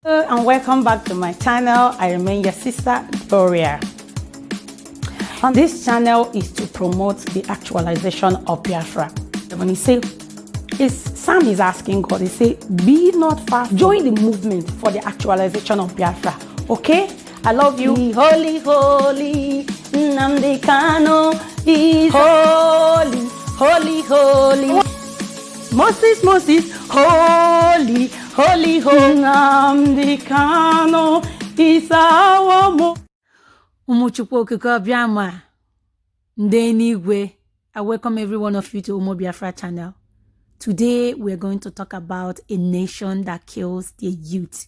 Hello and welcome back to my channel. I remain your sister Gloria. On this channel is to promote the actualization of Biafra. When he say, Sam is asking God, he say, be not far, join the movement for the actualization of Biafra. Okay? I love you. Holy, holy, Nnamdi Kanu is holy, holy, holy. Moses, Moses, holy, holy, holy. Nnamdi Kanu is our mo. Umuchukwu okike obiama. Ndenigwe. I welcome every one of you to Umo Biafra channel. Today we are going to talk about a nation that kills their youth.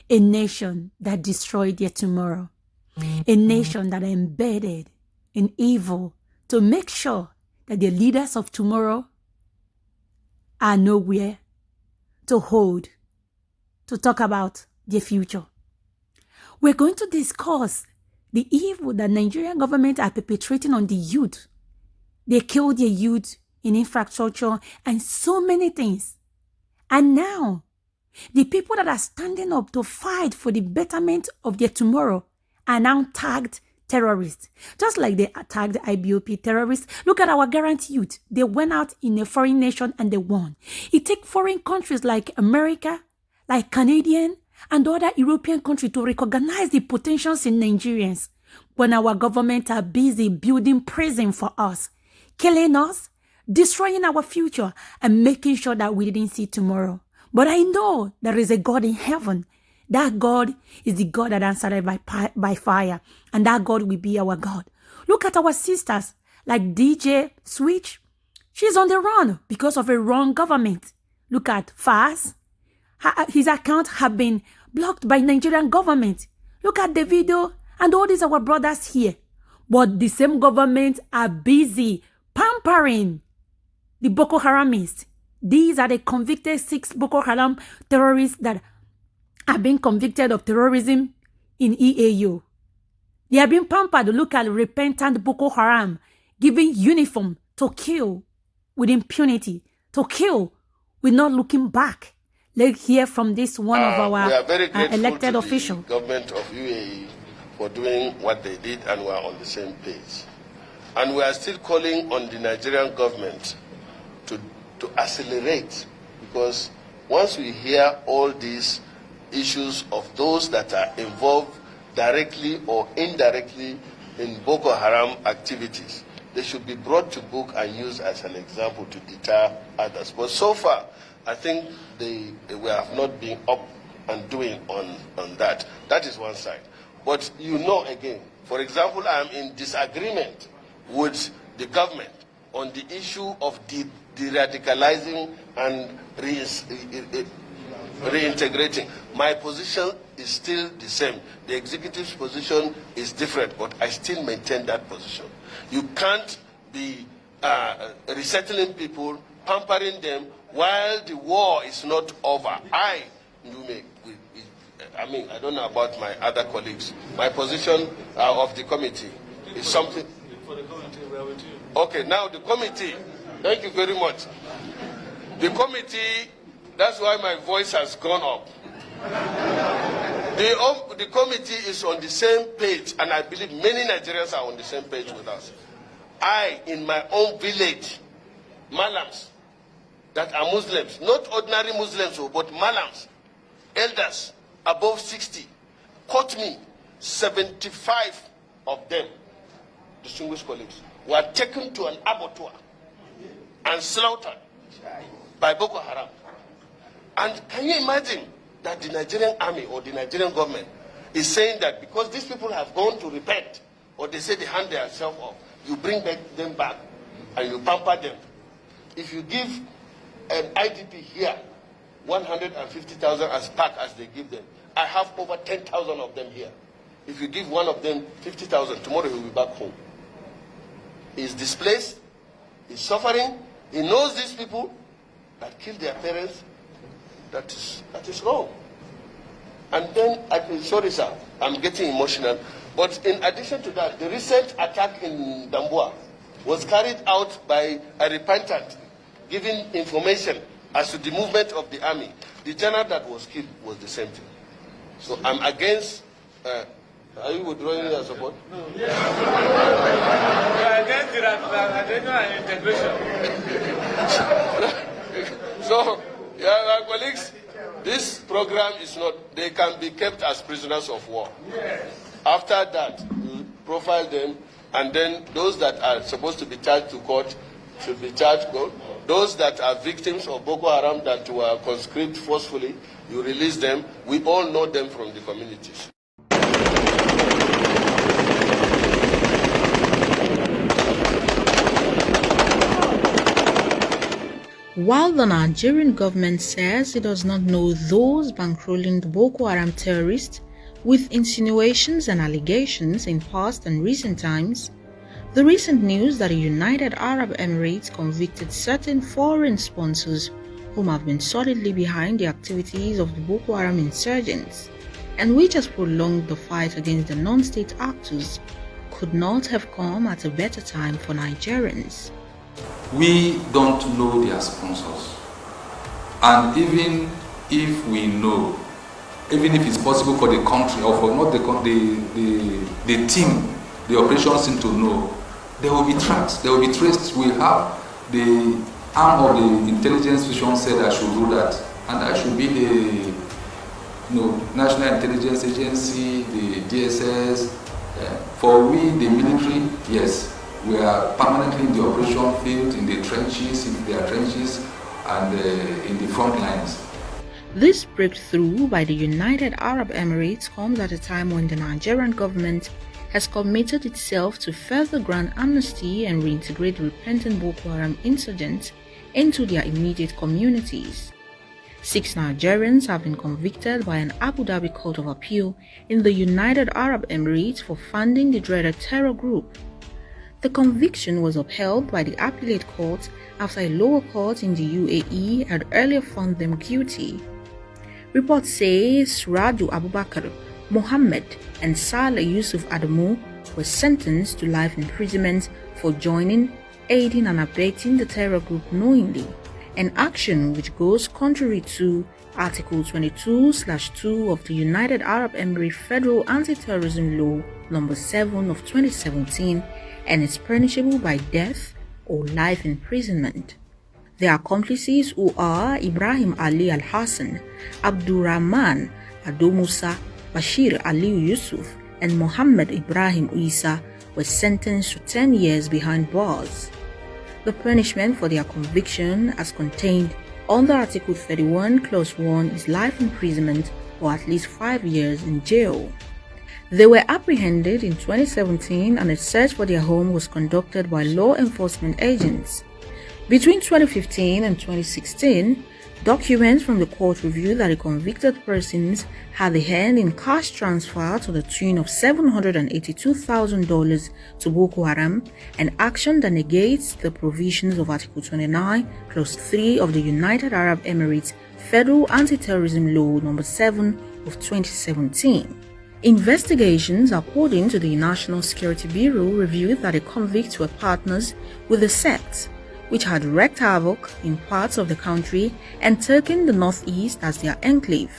A nation that destroyed their tomorrow. A nation that are embedded in evil to make sure that the leaders of tomorrow are nowhere to hold, to talk about their future. We're going to discuss the evil that Nigerian government are perpetrating on the youth. They kill their youth in infrastructure and so many things. And now, the people that are standing up to fight for the betterment of their tomorrow are now tagged terrorists. Just like they tagged IBOP terrorists. Look at our Garant youth. They went out in a foreign nation and they won. It takes foreign countries like America, like Canadian, and other European countries to recognize the potentials in Nigerians when our government are busy building prison for us, killing us, destroying our future, and making sure that we didn't see tomorrow. But I know there is a God in heaven. That God is the God that answered by fire. And that God will be our God. Look at our sisters like DJ Switch. She's on the run because of a wrong government. Look at Faz. His account have been blocked by Nigerian government. Look at the video and all these our brothers here. But the same government are busy pampering the Boko Haramists. These are the convicted 6 Boko Haram terrorists that have been convicted of terrorism in EAU. They have been pampered. Look at repentant Boko Haram giving uniform to kill with impunity, to kill with not looking back. Let's hear from this one of our elected officials. Government of UAE for doing what they did, and we are on the same page. And we are still calling on the Nigerian government to accelerate, because once we hear all these issues of those that are involved directly or indirectly in Boko Haram activities, they should be brought to book and used as an example to deter others. But so far, I think we have not been up and doing on that. That is one side. But you know, again, for example, I am in disagreement with the government on the issue of de-radicalizing and reintegrating. My position is still the same. The executive's position is different, but I still maintain that position. You can't be resettling people, pampering them, while the war is not over. I don't know about my other colleagues. My position of the committee is something. For the committee, we are with you. Okay, now the committee. Thank you very much. The committee, that's why my voice has gone up. The committee is on the same page, and I believe many Nigerians are on the same page with us. I, in my own village, Malams, that are Muslims, not ordinary Muslims, but Malams, elders above 60, caught me. 75 of them, distinguished colleagues, were taken to an abattoir and slaughtered by Boko Haram. And can you imagine that the Nigerian army or the Nigerian government is saying that because these people have gone to repent, or they say they hand themselves off, you bring them back and you pamper them. If you give an IDP here 150,000 as pack as they give them, I have over 10,000 of them here. If you give one of them 50,000, tomorrow he will be back home. He's displaced, he's suffering, he knows these people that killed their parents. That is wrong. And then, sorry sir, I'm getting emotional, but in addition to that, the recent attack in Damboa was carried out by a repentant, giving information as to the movement of the army. The general that was killed was the same thing. So I'm against. Are you withdrawing your support? No. We are against the agenda and integration. So, yeah, my colleagues, this program is not. They can be kept as prisoners of war. Yes. After that, we profile them, and then those that are supposed to be charged to court should be charged. Those that are victims of Boko Haram that were conscripted forcefully, you release them. We all know them from the communities. While the Nigerian government says it does not know those bankrolling the Boko Haram terrorists, with insinuations and allegations in past and recent times, the recent news that the United Arab Emirates convicted certain foreign sponsors whom have been solidly behind the activities of the Boko Haram insurgents, and which has prolonged the fight against the non-state actors, could not have come at a better time for Nigerians. We don't know their sponsors, and even if we know, even if it's possible for the country or for not the team, the operations team to know, there will be tracked, there will be traced. We have the arm of the intelligence vision said I should do that, and I should be the National Intelligence Agency, the DSS. For we, the military, yes. We are permanently in the operation field, in the trenches, if there are trenches, and in the front lines. This breakthrough by the United Arab Emirates comes at a time when the Nigerian government has committed itself to further grant amnesty and reintegrate repentant Boko Haram insurgents into their immediate communities. 6 Nigerians have been convicted by an Abu Dhabi Court of Appeal in the United Arab Emirates for funding the dreaded terror group. The conviction was upheld by the appellate court after a lower court in the UAE had earlier found them guilty. Reports say Suraju Abubakar, Mohammed, and Saleh Yusuf Adamu were sentenced to life imprisonment for joining, aiding and abetting the terror group knowingly, an action which goes contrary to Article 22/2 of the United Arab Emirates Federal Anti-Terrorism Law No. 7 of 2017, and is punishable by death or life imprisonment. Their accomplices, who are Ibrahim Ali Al-Hassan, Abdurrahman Ado Musa, Bashir Ali Yusuf, and Mohammed Ibrahim Isa, were sentenced to 10 years behind bars. The punishment for their conviction, as contained under Article 31, Clause 1, is life imprisonment or at least 5 years in jail. They were apprehended in 2017 and a search for their home was conducted by law enforcement agents. Between 2015 and 2016, documents from the court revealed that the convicted persons had a hand in cash transfer to the tune of $782,000 to Boko Haram, an action that negates the provisions of Article 29, Clause 3 of the United Arab Emirates Federal Anti-Terrorism Law No. 7 of 2017. Investigations, according to the National Security Bureau, revealed that the convicts were partners with the sect, which had wreaked havoc in parts of the country and taken the northeast as their enclave.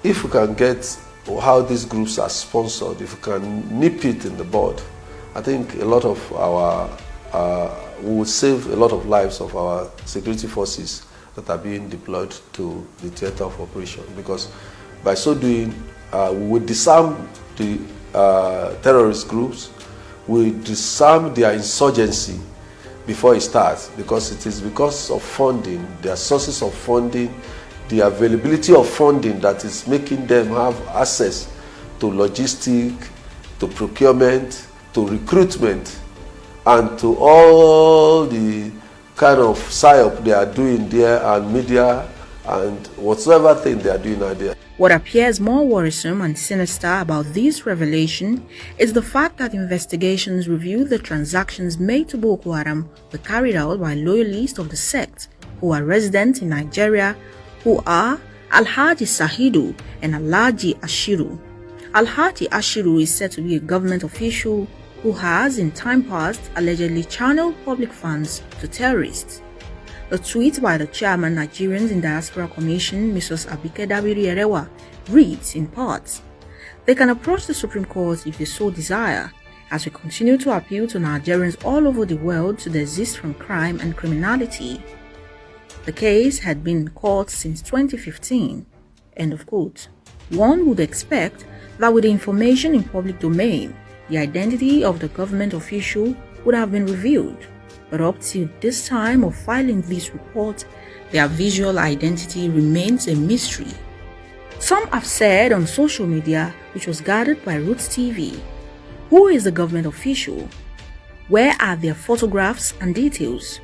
If we can get how these groups are sponsored, if we can nip it in the bud, I think a lot of we will save a lot of lives of our security forces that are being deployed to the theater of operation, because by so doing, we will disarm the terrorist groups, we will disarm their insurgency before it starts, because it is because of funding, their sources of funding, the availability of funding that is making them have access to logistics, to procurement, to recruitment, and to all the kind of psyop they are doing there, and media, and whatsoever thing they are doing out there. What appears more worrisome and sinister about this revelation is the fact that investigations reveal the transactions made to Boko Haram were carried out by loyalists of the sect who are resident in Nigeria, who are Alhaji Sahidu and Alhaji Ashiru. Alhaji Ashiru is said to be a government official who has in time past allegedly channeled public funds to terrorists. A tweet by the chairman Nigerians in Diaspora Commission, Mrs. Abike Dabiri-Erewa, reads in part, "They can approach the Supreme Court if they so desire, as we continue to appeal to Nigerians all over the world to desist from crime and criminality." The case had been in court since 2015. End of quote. One would expect that with the information in public domain, the identity of the government official would have been revealed. But up till this time of filing this report, their visual identity remains a mystery. Some have said on social media, which was gathered by Roots TV, who is the government official? Where are their photographs and details?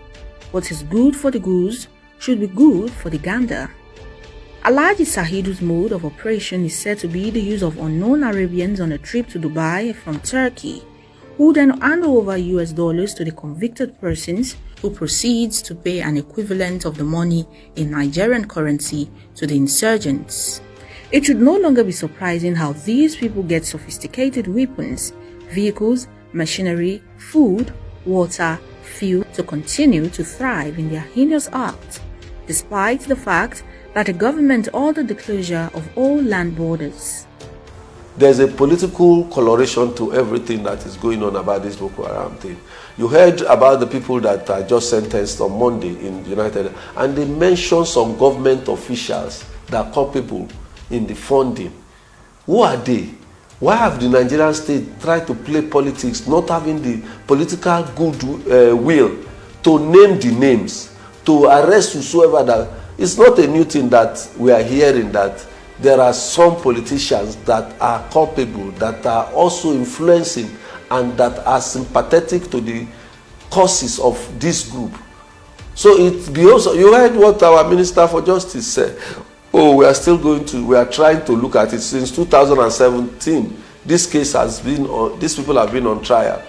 What is good for the goose should be good for the gander. Alhaji Sahidu's mode of operation is said to be the use of unknown Arabians on a trip to Dubai from Turkey, who then hand over US dollars to the convicted persons, who proceeds to pay an equivalent of the money in Nigerian currency to the insurgents. It should no longer be surprising how these people get sophisticated weapons, vehicles, machinery, food, water, fuel to continue to thrive in their heinous act, despite the fact that the government ordered the closure of all land borders. There's a political coloration to everything that is going on about this Boko Haram thing. You heard about the people that are just sentenced on Monday in the United, and they mentioned some government officials that are culpable in the funding. Who are they? Why have the Nigerian state tried to play politics, not having the political goodwill to name the names, to arrest whosoever that? It's not a new thing that we are hearing, that there are some politicians that are culpable, that are also influencing and that are sympathetic to the causes of this group. So it be also, you heard what our Minister for Justice said. Oh, we are trying to look at it. Since 2017, this case has been on, these people have been on trial.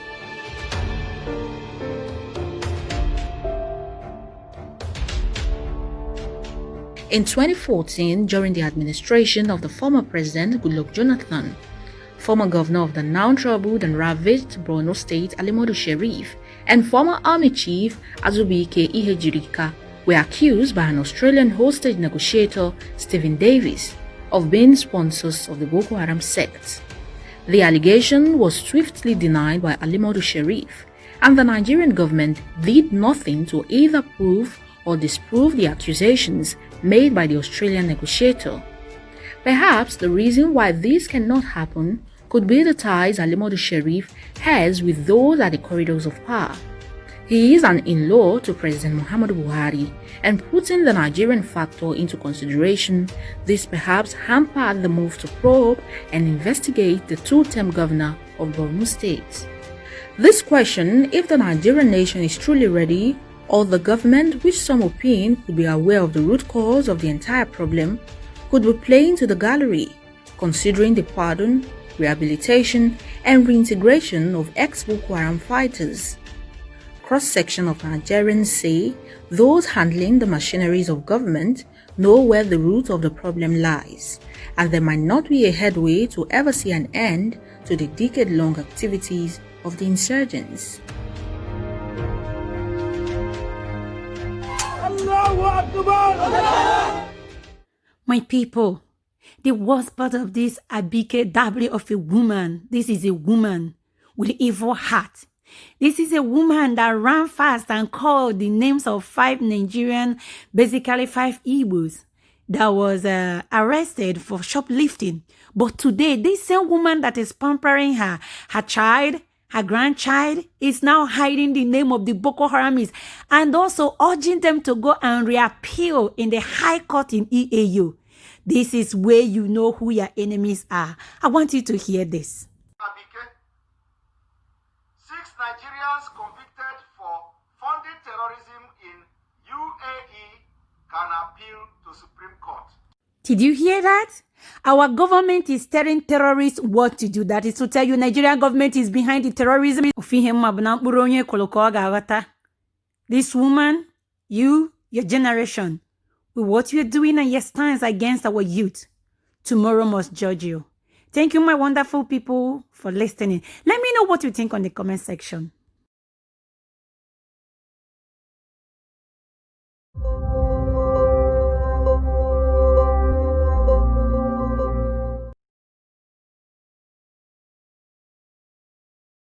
In 2014, during the administration of the former President Goodluck Jonathan, former governor of the now troubled and ravaged Borno State Alimodu Sheriff, and former army chief Azubike Ihejirika were accused by an Australian hostage negotiator, Stephen Davis, of being sponsors of the Boko Haram sect. The allegation was swiftly denied by Alimodu Sheriff, and the Nigerian government did nothing to either prove or disprove the accusations made by the Australian negotiator. Perhaps the reason why this cannot happen could be the ties Alimodu Sheriff has with those at the corridors of power. He is an in-law to President Muhammadu Buhari, and putting the Nigerian factor into consideration, this perhaps hampered the move to probe and investigate the two-term governor of Borno State. This question, if the Nigerian nation is truly ready, or the government, which some opine could be aware of the root cause of the entire problem, could be playing to the gallery, considering the pardon, rehabilitation, and reintegration of ex-Boko Haram fighters. Cross-section of Nigerians say those handling the machineries of government know where the root of the problem lies, and there might not be a headway to ever see an end to the decade-long activities of the insurgents. My people, the worst part of this Abike Dabiri of a woman, this is a woman with an evil heart. This is a woman that ran fast and called the names of 5 Nigerian, basically 5 Igbos, that was arrested for shoplifting. But today, this same woman that is pampering her child, her grandchild, is now hiding the name of the Boko Haramis and also urging them to go and reappeal in the High Court in EAU. This is where you know who your enemies are. I want you to hear this. 6 Nigerians convicted for funding terrorism in UAE can appeal to Supreme Court. Did you hear that? Our government is telling terrorists what to do. That is to tell you Nigerian government is behind the terrorism. This woman, you, your generation, with what you're doing and your stance against our youth, tomorrow must judge you. Thank you, my wonderful people, for listening. Let me know what you think on the comment section.